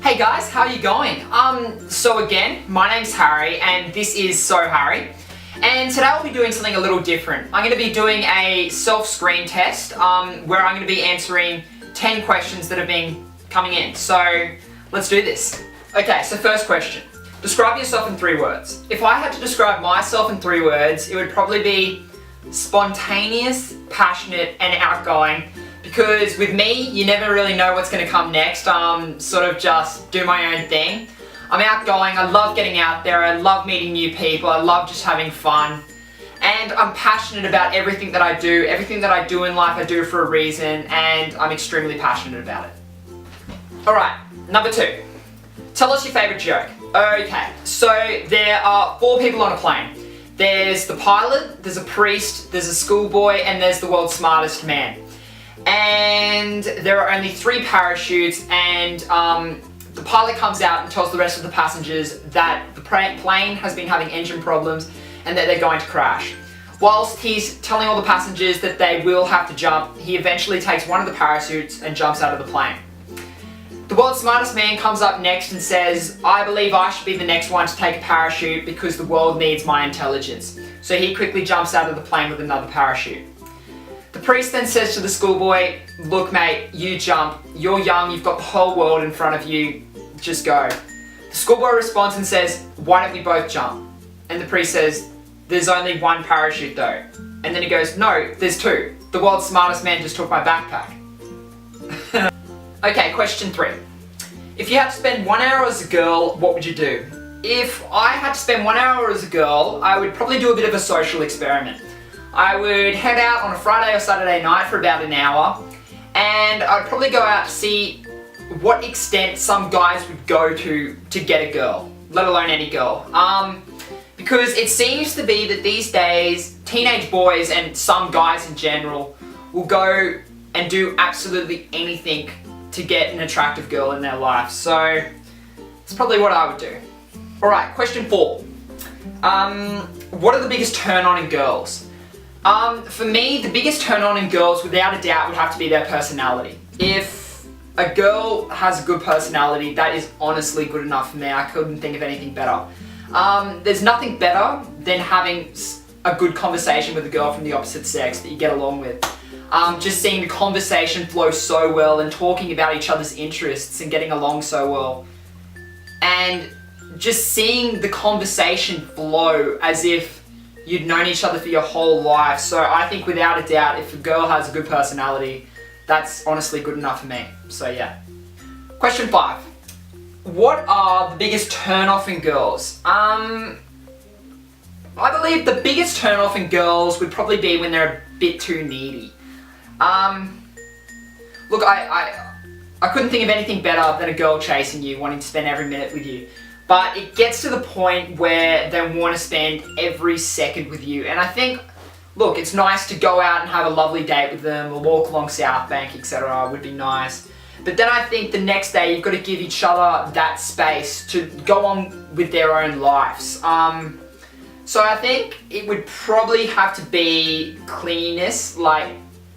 Hey guys, how are you going? So again, my name's Harry and this is So Harry. And today I'll be doing something a little different. I'm going to be doing a self-screen test where I'm going to be answering 10 questions that have been coming in. So let's do this. Okay, so first question. Describe yourself in 3 words. If I had to describe myself in 3 words, it would probably be spontaneous, passionate, and outgoing. Because with me, you never really know what's going to come next. Sort of just do my own thing. I'm outgoing, I love getting out there, I love meeting new people, I love just having fun. And I'm passionate about everything that I do. Everything that I do in life, I do for a reason, and I'm extremely passionate about it. Alright, number 2. Tell us your favourite joke. Okay, so there are 4 people on a plane. There's the pilot, there's a priest, there's a schoolboy, and there's the world's smartest man. And there are only 3 parachutes, and the pilot comes out and tells the rest of the passengers that the plane has been having engine problems and that they're going to crash. Whilst he's telling all the passengers that they will have to jump, he eventually takes one of the parachutes and jumps out of the plane. The world's smartest man comes up next and says, I believe I should be the next one to take a parachute because the world needs my intelligence. So he quickly jumps out of the plane with another parachute. The priest then says to the schoolboy, look mate, you jump, you're young, you've got the whole world in front of you, just go. The schoolboy responds and says, why don't we both jump? And the priest says, there's only 1 parachute though. And then he goes, no, there's 2. The world's smartest man just took my backpack. Okay, question 3. If you had to spend 1 hour as a girl, what would you do? If I had to spend 1 hour as a girl, I would probably do a bit of a social experiment. I would head out on a Friday or Saturday night for about an hour, and I'd probably go out to see what extent some guys would go to get a girl, let alone any girl. Because it seems to be that these days, teenage boys and some guys in general will go and do absolutely anything to get an attractive girl in their life. So, it's probably what I would do. Alright, question 4. What are the biggest turn-on in girls? For me, the biggest turn-on in girls, without a doubt, would have to be their personality. If a girl has a good personality, that is honestly good enough for me. I couldn't think of anything better. There's nothing better than having a good conversation with a girl from the opposite sex that you get along with. Just seeing the conversation flow so well and talking about each other's interests and getting along so well. And just seeing the conversation flow as if you'd known each other for your whole life. So I think without a doubt, if a girl has a good personality, that's honestly good enough for me. So yeah. Question 5. What are the biggest turn-off in girls? I believe the biggest turn-off in girls would probably be when they're a bit too needy. Look, I couldn't think of anything better than a girl chasing you, wanting to spend every minute with you. But it gets to the point where they want to spend every second with you. And I think, look, it's nice to go out and have a lovely date with them or walk along South Bank, etc. would be nice. But then I think the next day you've got to give each other that space to go on with their own lives. So I think it would probably have to be cleanliness,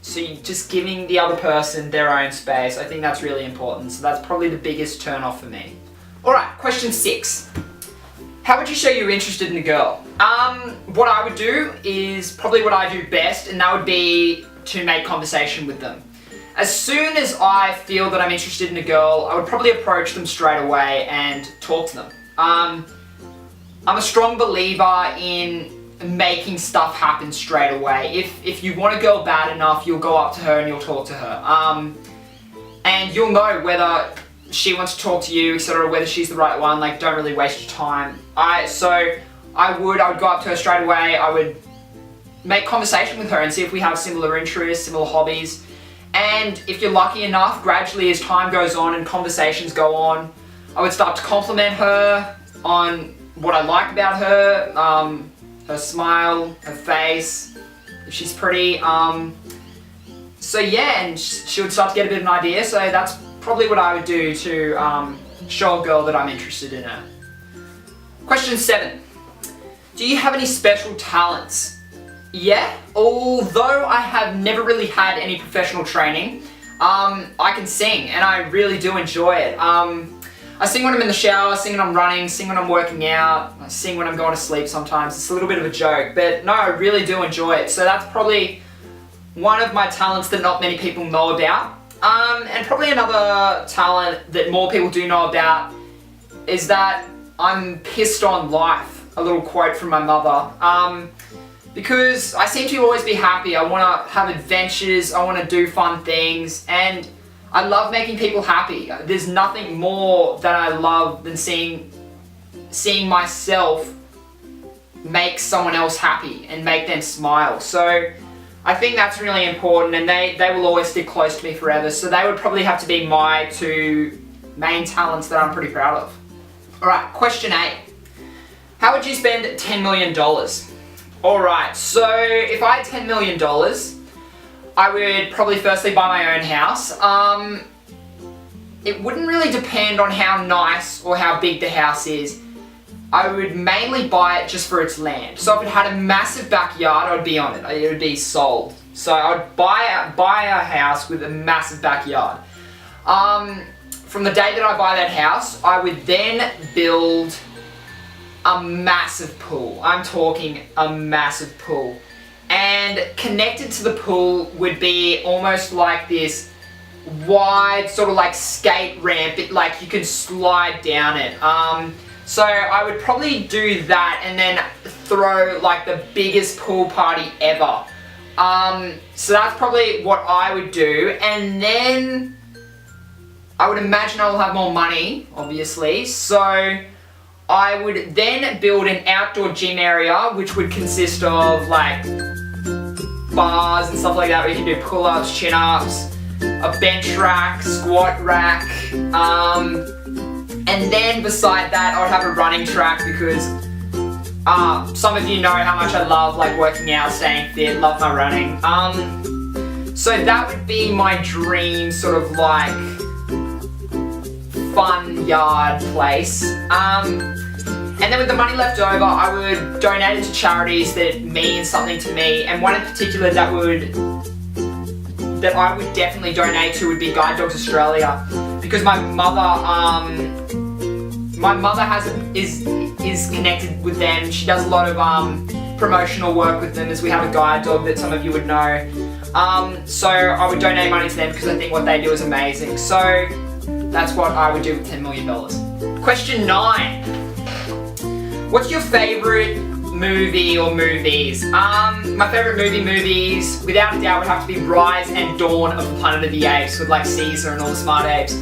so you're just giving the other person their own space. I think that's really important. So that's probably the biggest turn off for me. Alright, question 6. How would you show you're interested in a girl? What I would do is probably what I do best, and that would be to make conversation with them. As soon as I feel that I'm interested in a girl, I would probably approach them straight away and talk to them. I'm a strong believer in making stuff happen straight away. If you want a girl bad enough, you'll go up to her and you'll talk to her. And you'll know whether she wants to talk to you, etc., whether she's the right one. Don't really waste your time. I would go up to her straight away. I would make conversation with her and see if we have similar interests, similar hobbies. And if you're lucky enough, gradually as time goes on and conversations go on, I would start to compliment her on what I like about her, her smile, her face, if she's pretty. So yeah, and she would start to get a bit of an idea. So that's probably what I would do to show a girl that I'm interested in her. Question 7. Do you have any special talents? Yeah, although I have never really had any professional training, I can sing and I really do enjoy it. I sing when I'm in the shower, sing when I'm running, sing when I'm working out, I sing when I'm going to sleep sometimes. It's a little bit of a joke, but no, I really do enjoy it. So that's probably one of my talents that not many people know about. And probably another talent that more people do know about is that I'm pissed on life. A little quote from my mother. Because I seem to always be happy. I want to have adventures, I want to do fun things, and I love making people happy. There's nothing more that I love than seeing myself make someone else happy and make them smile. So I think that's really important, and they will always stick close to me forever. So they would probably have to be my two main talents that I'm pretty proud of. Alright, question 8. How would you spend $10 million? Alright, so if I had $10 million, I would probably firstly buy my own house. It wouldn't really depend on how nice or how big the house is. I would mainly buy it just for its land. So if it had a massive backyard, I'd be on it. It would be sold. So I would buy a house with a massive backyard. From the day that I buy that house, I would then build a massive pool. I'm talking a massive pool. And connected to the pool would be almost like this wide sort of like skate ramp, like you could slide down it. So I would probably do that and then throw like the biggest pool party ever. So that's probably what I would do, and then I would imagine I will have more money, obviously, so I would then build an outdoor gym area which would consist of like bars and stuff like that where you can do pull-ups, chin-ups, a bench rack, squat rack, and then beside that I would have a running track because some of you know how much I love like working out, staying fit, love my running. So that would be my dream sort of like fun yard place. And then with the money left over, I would donate it to charities that mean something to me, and one in particular that I would definitely donate to would be Guide Dogs Australia, because my mother is connected with them. She does a lot of promotional work with them, as we have a guide dog that some of you would know. So I would donate money to them because I think what they do is amazing. So that's what I would do with $10 million. Question 9. What's your favourite movie or movies? My favourite movies, without a doubt, would have to be Rise and Dawn of the Planet of the Apes with like Caesar and all the smart apes.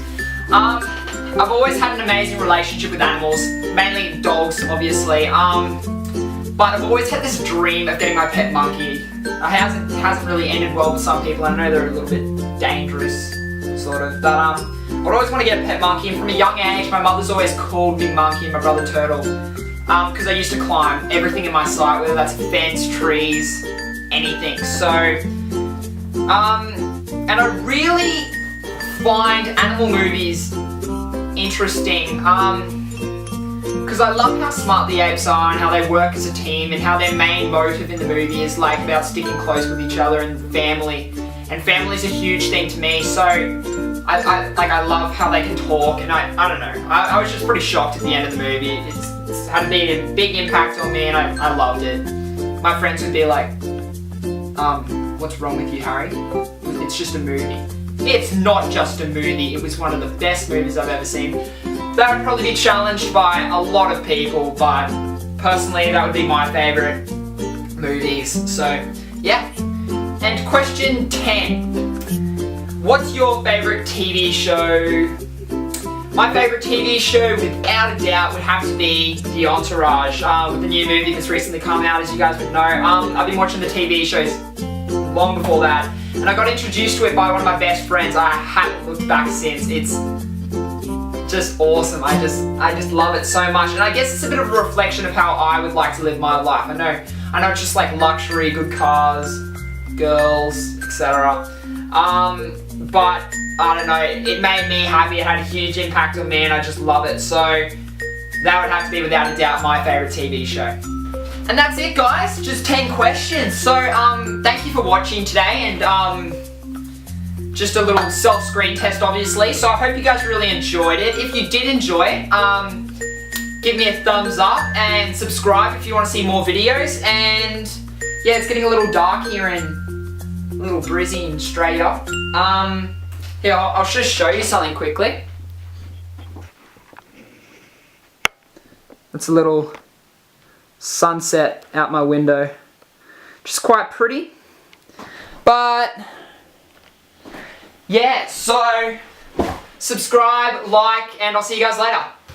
I've always had an amazing relationship with animals, mainly dogs, obviously. But I've always had this dream of getting my pet monkey. It hasn't really ended well with some people. I know they're a little bit dangerous, sort of. But I'd always want to get a pet monkey, and from a young age, my mother's always called me Monkey and my brother Turtle. Because I used to climb everything in my sight, whether that's fence, trees, anything. So, and I really find animal movies interesting, because I love how smart the apes are and how they work as a team and how their main motive in the movie is like about sticking close with each other and family. And family's a huge thing to me, so I love how they can talk, and I don't know. I was just pretty shocked at the end of the movie. It's had a big impact on me, and I loved it. My friends would be like, what's wrong with you, Harry? It's just a movie. It's not just a movie, it was one of the best movies I've ever seen. That would probably be challenged by a lot of people, but personally that would be my favourite movies. So, yeah. And question 10. What's your favourite TV show? My favourite TV show, without a doubt, would have to be The Entourage, with the new movie that's recently come out, as you guys would know. I've been watching the TV shows long before that, and I got introduced to it by one of my best friends. I haven't looked back since. It's just awesome. I just love it so much, and I guess it's a bit of a reflection of how I would like to live my life. I know it's just like luxury, good cars, girls, etc. But I don't know, it made me happy, it had a huge impact on me, and I just love it. So that would have to be, without a doubt, my favourite TV show. And that's it, guys, just 10 questions. So thank you for watching today, and just a little self-screen test, obviously. So I hope you guys really enjoyed it. If you did enjoy it, give me a thumbs up and subscribe if you want to see more videos. And yeah, it's getting a little dark here in a little Brizzy in Australia. Here, I'll just show you something quickly. It's a little sunset out my window. Just quite pretty. But yeah, so subscribe, like, and I'll see you guys later.